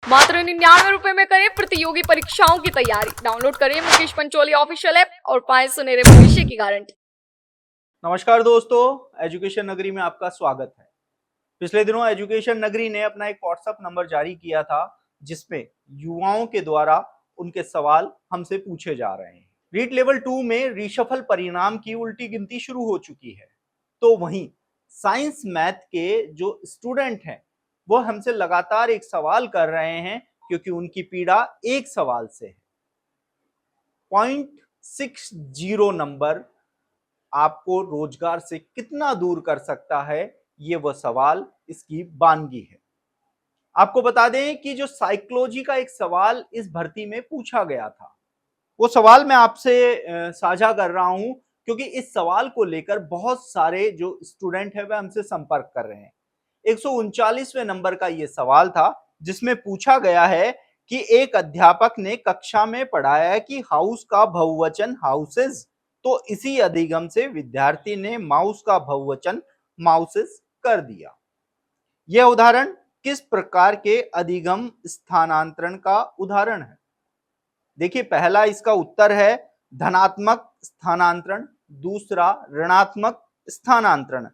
मात्र 99 रुपए में करें प्रतियोगी परीक्षाओं की तैयारी। डाउनलोड करें मुकेश पंचोली ऑफिशियल ऐप और पाएं सुनहरे भविष्य की गारंटी। नमस्कार दोस्तों, एजुकेशन नगरी में आपका स्वागत है। पिछले दिनों एजुकेशन नगरी ने अपना एक व्हाट्सएप नंबर जारी किया था जिसमें युवाओं के द्वारा उनके सवाल हमसे पूछे जा रहे हैं। रीट लेवल 2 में रीशफल परिणाम की उल्टी गिनती शुरू हो चुकी है, तो वहीं साइंस मैथ के जो स्टूडेंट हैं वो हमसे लगातार एक सवाल कर रहे हैं क्योंकि उनकी पीड़ा एक सवाल से है। 0.60 नंबर आपको रोजगार से कितना दूर कर सकता है, ये वह सवाल इसकी बानगी है। आपको बता दें कि जो साइकोलॉजी का एक सवाल इस भर्ती में पूछा गया था, वो सवाल मैं आपसे साझा कर रहा हूं क्योंकि इस सवाल को लेकर बहुत सारे जो स्टूडेंट है वह हमसे संपर्क कर रहे हैं। 139वें नंबर का ये सवाल था जिसमें पूछा गया है कि एक अध्यापक ने कक्षा में पढ़ाया है कि हाउस का बहुवचन हाउसेस, तो इसी अधिगम से विद्यार्थी ने माउस का बहुवचन माउसेस कर दिया। यह उदाहरण किस प्रकार के अधिगम स्थानांतरण का उदाहरण है? देखिए, पहला इसका उत्तर है धनात्मक स्थानांतरण, दूसरा ऋणात्मक स्थानांतरण,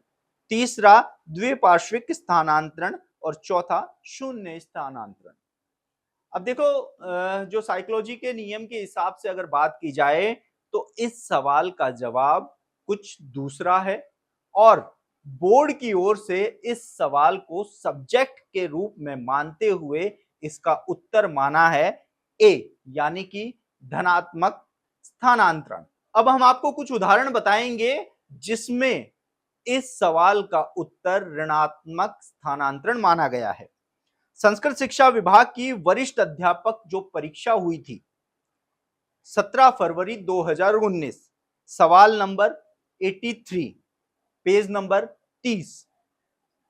तीसरा द्विपार्श्विक स्थानांतरण और चौथा शून्य स्थानांतरण। अब देखो, जो साइकोलॉजी के नियम के हिसाब से अगर बात की जाए तो इस सवाल का जवाब कुछ दूसरा है और बोर्ड की ओर से इस सवाल को सब्जेक्ट के रूप में मानते हुए इसका उत्तर माना है ए, यानी कि धनात्मक स्थानांतरण। अब हम आपको कुछ उदाहरण बताएंगे जिसमें इस सवाल का उत्तर ऋणात्मक स्थानांतरण माना गया है। संस्कृत शिक्षा विभाग की वरिष्ठ अध्यापक जो परीक्षा हुई थी 17 फरवरी 2019, सवाल नंबर 83, पेज नंबर 30,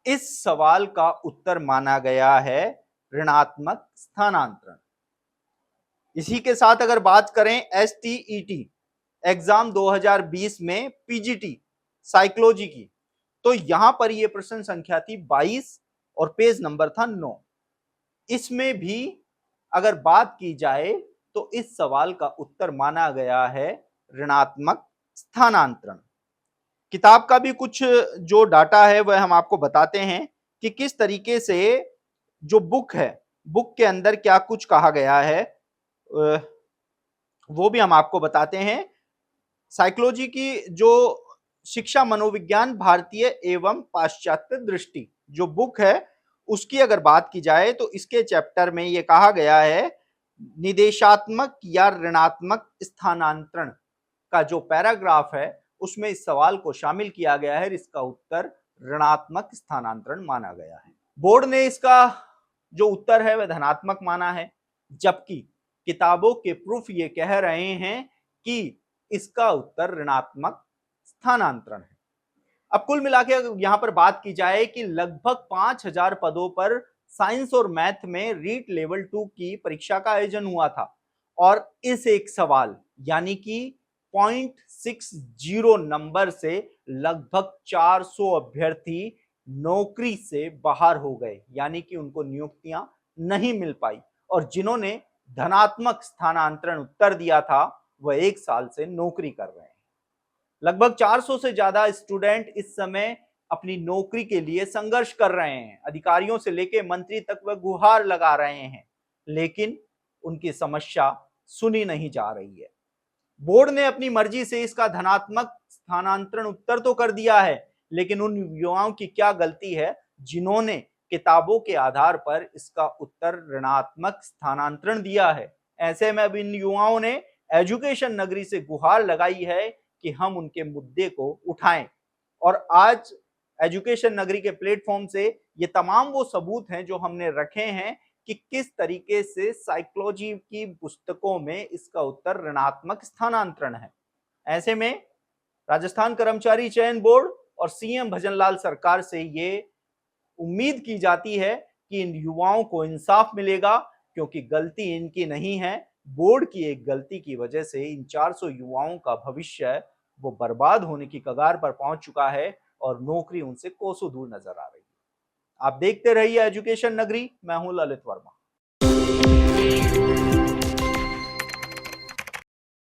इस सवाल का उत्तर माना गया है ऋणात्मक स्थानांतरण। इसी के साथ अगर बात करें STET एग्जाम 2020 में पीजीटी साइकोलॉजी की, तो यहां पर यह प्रश्न संख्या थी 22 और पेज नंबर था 9। इसमें भी अगर बात की जाए तो इस सवाल का उत्तर माना गया है ऋणात्मक स्थानांतरण। किताब का भी कुछ जो डाटा है वह हम आपको बताते हैं कि किस तरीके से जो बुक है, बुक के अंदर क्या कुछ कहा गया है वो भी हम आपको बताते हैं। साइकोलॉजी की जो शिक्षा मनोविज्ञान भारतीय एवं पाश्चात्य दृष्टि जो बुक है उसकी अगर बात की जाए तो इसके चैप्टर में यह कहा गया है निदेशात्मक या ऋणात्मक स्थानांतरण का जो पैराग्राफ है उसमें इस सवाल को शामिल किया गया है। इसका उत्तर ऋणात्मक स्थानांतरण माना गया है। बोर्ड ने इसका जो उत्तर है वह धनात्मक माना है, जबकि किताबों के प्रूफ ये कह रहे हैं कि इसका उत्तर ऋणात्मक स्थानांतरण है। अब कुल मिलाकर यहां पर बात की जाए कि लगभग 5000 पदों पर साइंस और मैथ में रीट लेवल 2 की परीक्षा का आयोजन हुआ था और इस एक सवाल यानी कि 0.60 नंबर से लगभग 400 अभ्यर्थी नौकरी से बाहर हो गए, यानी कि उनको नियुक्तियां नहीं मिल पाई और जिन्होंने धनात्मक स्थानांतरण उत्तर दिया था वह 1 साल से नौकरी कर रहे हैं। लगभग 400 से ज्यादा स्टूडेंट इस समय अपनी नौकरी के लिए संघर्ष कर रहे हैं। अधिकारियों से लेकर मंत्री तक वह गुहार लगा रहे हैं, लेकिन उनकी समस्या सुनी नहीं जा रही है। बोर्ड ने अपनी मर्जी से इसका धनात्मक स्थानांतरण उत्तर तो कर दिया है, लेकिन उन युवाओं की क्या गलती है जिन्होंने किताबों के आधार पर इसका उत्तर ऋणात्मक स्थानांतरण दिया है। ऐसे में अब इन युवाओं ने एजुकेशन नगरी से गुहार लगाई है कि हम उनके मुद्दे को उठाएं और आज एजुकेशन नगरी के प्लेटफॉर्म से ये तमाम वो सबूत हैं जो हमने रखे हैं कि किस तरीके से साइकोलॉजी की पुस्तकों में इसका उत्तर ऋणात्मक स्थानांतरण है। ऐसे में राजस्थान कर्मचारी चयन बोर्ड और सीएम भजनलाल सरकार से ये उम्मीद की जाती है कि इन युवाओं को इंसाफ मिलेगा, क्योंकि गलती इनकी नहीं है, बोर्ड की एक गलती की वजह से इन 400 युवाओं का भविष्य वो बर्बाद होने की कगार पर पहुंच चुका है और नौकरी उनसे कोसों दूर नजर आ रही है। आप देखते रहिए एजुकेशन नगरी, मैं हूं ललित वर्मा।